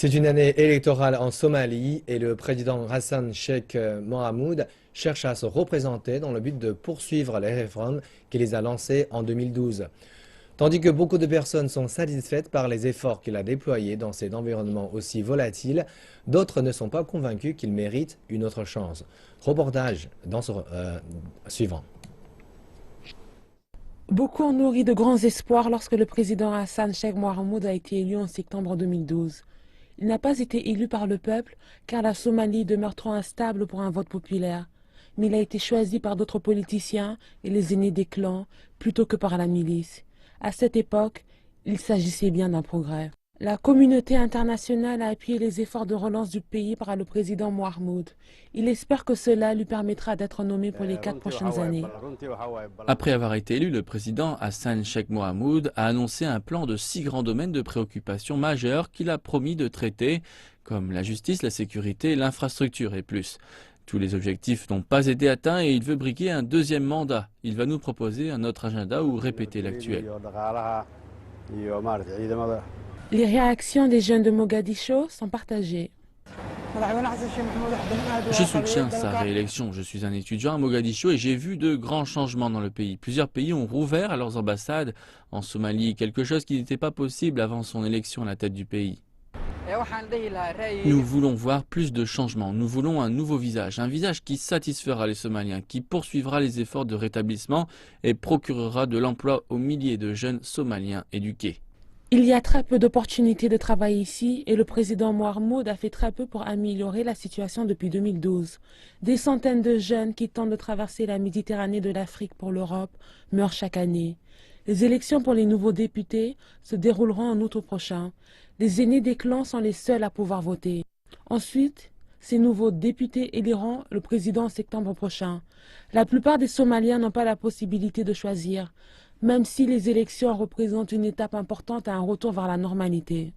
C'est une année électorale en Somalie et le président Hassan Sheikh Mohamud cherche à se représenter dans le but de poursuivre les réformes qu'il a lancées en 2012. Tandis que beaucoup de personnes sont satisfaites par les efforts qu'il a déployés dans cet environnement aussi volatile, d'autres ne sont pas convaincus qu'il mérite une autre chance. Reportage dans ce suivant. Beaucoup ont nourri de grands espoirs lorsque le président Hassan Sheikh Mohamud a été élu en septembre 2012. Il n'a pas été élu par le peuple car la Somalie demeure trop instable pour un vote populaire. Mais il a été choisi par d'autres politiciens et les aînés des clans plutôt que par la milice. À cette époque, il s'agissait bien d'un progrès. La communauté internationale a appuyé les efforts de relance du pays par le président Mohamud. Il espère que cela lui permettra d'être nommé pour les 4 prochaines années. Après avoir été élu, le président Hassan Sheikh Mohamud a annoncé un plan de 6 grands domaines de préoccupation majeurs qu'il a promis de traiter, comme la justice, la sécurité, l'infrastructure et plus. Tous les objectifs n'ont pas été atteints et il veut briguer un deuxième mandat. Il va nous proposer un autre agenda ou répéter l'actuel. Les réactions des jeunes de Mogadiscio sont partagées. Je soutiens sa réélection. Je suis un étudiant à Mogadiscio et j'ai vu de grands changements dans le pays. Plusieurs pays ont rouvert à leurs ambassades en Somalie, quelque chose qui n'était pas possible avant son élection à la tête du pays. Nous voulons voir plus de changements. Nous voulons un nouveau visage, un visage qui satisfera les Somaliens, qui poursuivra les efforts de rétablissement et procurera de l'emploi aux milliers de jeunes Somaliens éduqués. Il y a très peu d'opportunités de travail ici et le président Mohamud a fait très peu pour améliorer la situation depuis 2012. Des centaines de jeunes qui tentent de traverser la Méditerranée de l'Afrique pour l'Europe meurent chaque année. Les élections pour les nouveaux députés se dérouleront en août prochain. Les aînés des clans sont les seuls à pouvoir voter. Ensuite, ces nouveaux députés éliront le président en septembre prochain. La plupart des Somaliens n'ont pas la possibilité de choisir, même si les élections représentent une étape importante à un retour vers la normalité.